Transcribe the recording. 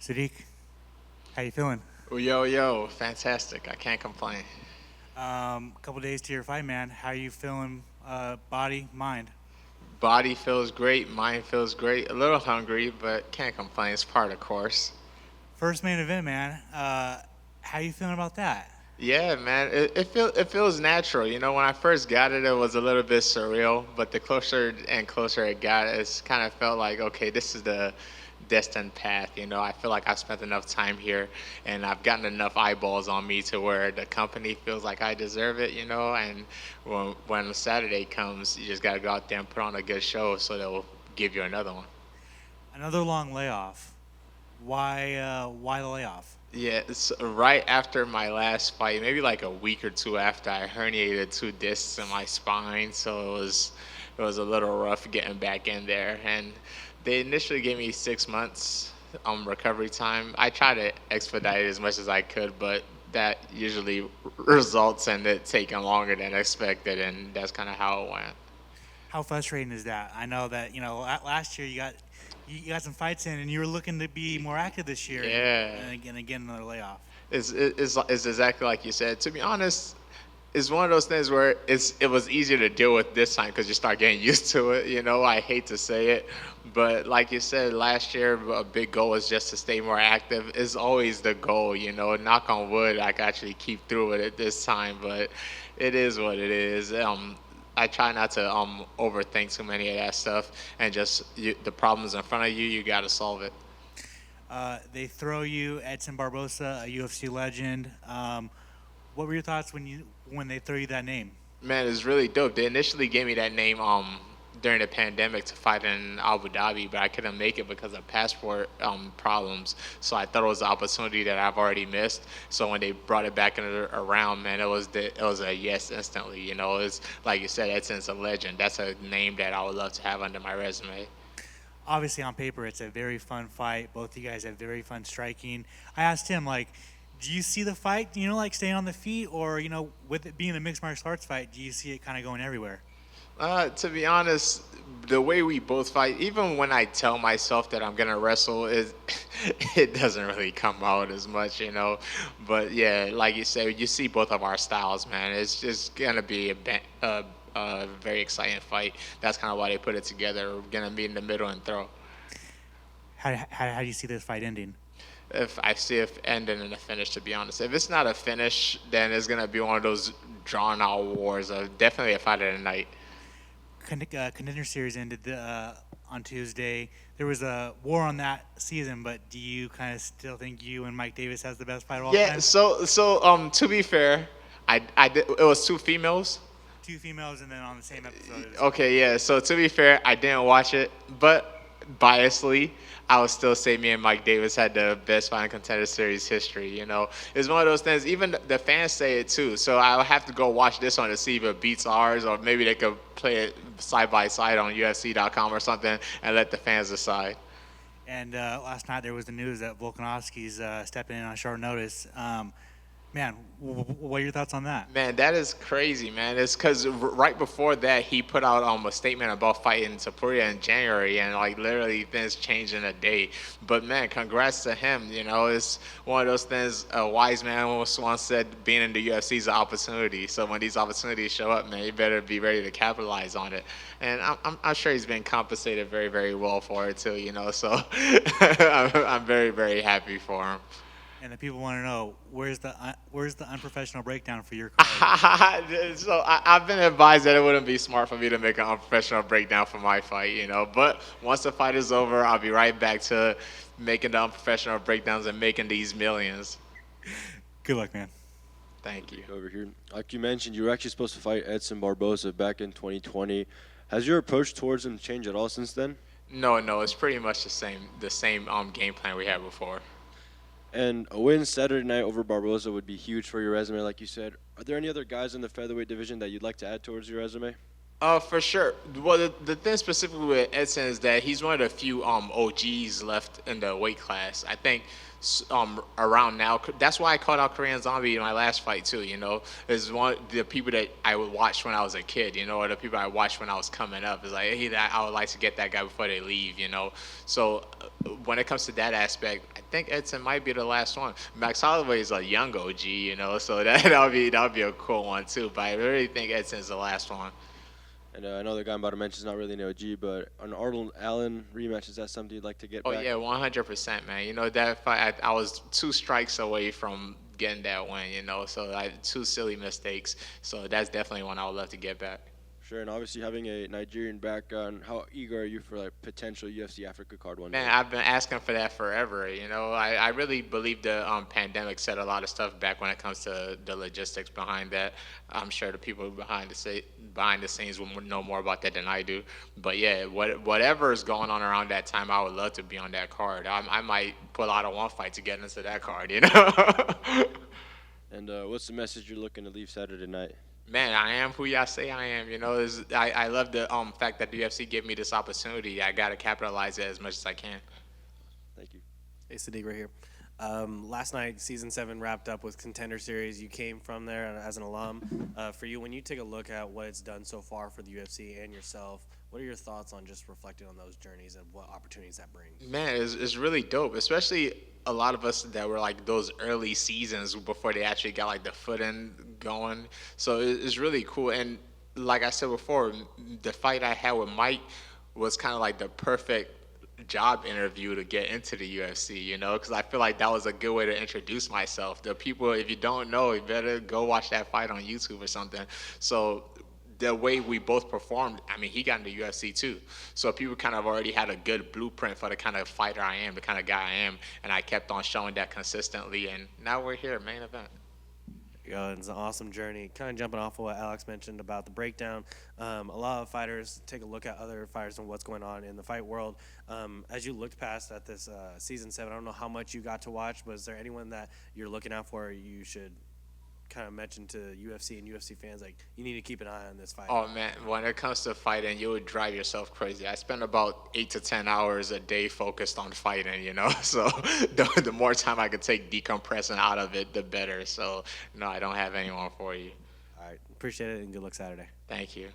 Sodiq, how you feeling? Yo, fantastic. I can't complain. Couple days to your fight, man. How you feeling? Body, mind. Body feels great, mind feels great. A little hungry, but can't complain. It's part of the course. First main event, man. How you feeling about that? Yeah, man, it feels natural. You know, when I first got it, it was a little bit surreal, but the closer and closer it got, it's kind of felt like, okay, this is the destined path. You know, I feel like I've spent enough time here, and I've gotten enough eyeballs on me to where the company feels like I deserve it. You know, and when Saturday comes, you just gotta go out there and put on a good show, so they'll give you another one. Another long layoff. Why the layoff? Yeah, it's right after my last fight, maybe like a week or two after, I herniated two discs in my spine, so it was a little rough getting back in there. And they initially gave me 6 months recovery time. I tried to expedite it as much as I could, but that usually results in it taking longer than expected, and that's kind of how it went. How frustrating is that? I know that last year you got some fights in, and you were looking to be more active this year, Yeah. and again another layoff. It's exactly like you said. To be honest, it's one of those things where it was easier to deal with this time because you start getting used to it. You know, I hate to say it, but like you said, last year a big goal was just to stay more active. It's always the goal. You know, knock on wood, I can actually keep through with it this time, but it is what it is. I try not to overthink too many of that stuff, and just the problems in front of you, you got to solve it. They throw you Edson Barboza, a UFC legend. What were your thoughts when they throw you that name? Man, it's really dope. They initially gave me that name during the pandemic to fight in Abu Dhabi, but I couldn't make it because of passport problems. So I thought it was an opportunity that I've already missed. So when they brought it back around, man, it was a yes instantly. You know, it's like you said, Edson's a legend. That's a name that I would love to have under my resume. Obviously, on paper, it's a very fun fight. Both of you guys have very fun striking. I asked him, like, do you see the fight, like staying on the feet, or with it being a mixed martial arts fight, do you see it kind of going everywhere? To be honest, the way we both fight, even when I tell myself that I'm gonna wrestle, it doesn't really come out as much, you know. But yeah, like you said, you see both of our styles, man. It's just gonna be a very exciting fight. That's kind of why they put it together. We're gonna meet in the middle and throw. How do you see this fight ending? If I see it ending in a finish, to be honest, if it's not a finish, then it's gonna be one of those drawn out wars. Definitely a fight of the night. Contender series ended on Tuesday. There was a war on that season, but do you kind of still think you and Mike Davis has the best fight of all Yeah. time? So to be fair, I did, it was two females. Two females, and then on the same episode. Okay, yeah. So to be fair, I didn't watch it, but biasly, I would still say me and Mike Davis had the best fight in Contender Series history. You know, it's one of those things. Even the fans say it too. So I'll have to go watch this one to see if it beats ours, or maybe they could play it side by side on UFC.com or something, and let the fans decide. And last night there was the news that Volkanovski's stepping in on short notice. Man, what are your thoughts on that? Man, that is crazy, man. It's because right before that, he put out a statement about fighting Tapuria in January, and like literally things changed in a day. But man, congrats to him. You know, it's one of those things. A wise man once said, "Being in the UFC is an opportunity." So when these opportunities show up, man, you better be ready to capitalize on it. And I'm sure he's been compensated very, very well for it too. You know, so I'm very, very happy for him. And the people want to know where's the unprofessional breakdown for your card? So I've been advised that it wouldn't be smart for me to make an unprofessional breakdown for my fight, you know. But once the fight is over, I'll be right back to making the unprofessional breakdowns and making these millions. Good luck, man. Thank you. Over here. Like you mentioned, you were actually supposed to fight Edson Barboza back in 2020. Has your approach towards him changed at all since then? No, it's pretty much the same game plan we had before. And a win Saturday night over Barboza would be huge for your resume, like you said. Are there any other guys in the featherweight division that you'd like to add towards your resume? For sure. Well, the thing specifically with Edson is that he's one of the few OGs left in the weight class. I think around now. That's why I called out Korean Zombie in my last fight too. You know, is one of the people that I would watch when I was a kid. You know, or the people I watched when I was coming up. Is like, hey, I would like to get that guy before they leave. You know, so when it comes to that aspect, I think Edson might be the last one. Max Holloway is a young OG. You know, so that'll be a cool one too. But I really think Edson's the last one. And I know the guy I'm about to mention is not really an OG, but an Arnold Allen rematch, is that something you'd like to get Oh back? yeah, 100%, man. You know that fight, I was 2 strikes away from getting that win. You know, so I had 2 silly mistakes. So that's definitely one I would love to get back. Sure, and obviously having a Nigerian background, how eager are you for like potential UFC Africa card one Man, day? I've been asking for that forever. You know, I really believe the pandemic set a lot of stuff back when it comes to the logistics behind that. I'm sure the people behind the scenes will know more about that than I do. But yeah, whatever is going on around that time, I would love to be on that card. I might pull out of one fight to get into that card. You know. And what's the message you're looking to leave Saturday night? Man, I am who y'all say I am. You know, I love the fact that the UFC gave me this opportunity. I gotta capitalize it as much as I can. Thank you. Hey, Sadiq right here. Last night, Season 7 wrapped up with Contender Series. You came from there as an alum. For you, when you take a look at what it's done so far for the UFC and yourself, what are your thoughts on just reflecting on those journeys and what opportunities that brings? Man, it's really dope, especially a lot of us that were like those early seasons before they actually got like the footing going. So it's really cool. And like I said before, the fight I had with Mike was kind of like the perfect job interview to get into the UFC, you know, because I feel like that was a good way to introduce myself. The people, if you don't know, you better go watch that fight on YouTube or something. So the way we both performed, I mean, he got into UFC too. So people kind of already had a good blueprint for the kind of fighter I am, the kind of guy I am, and I kept on showing that consistently, and now we're here, main event. It's an awesome journey. Kind of jumping off of what Alex mentioned about the breakdown. A lot of fighters take a look at other fighters and what's going on in the fight world. As you looked past at this Season 7, I don't know how much you got to watch, but is there anyone that you're looking out for you should kind of mention to UFC and UFC fans, like, you need to keep an eye on this fight? Oh man, when it comes to fighting, you would drive yourself crazy. I spend about 8 to 10 hours a day focused on fighting, you know. So the more time I could take decompressing out of it, the better. So no, I don't have anyone for you. All right. Appreciate it, and good luck Saturday. Thank you.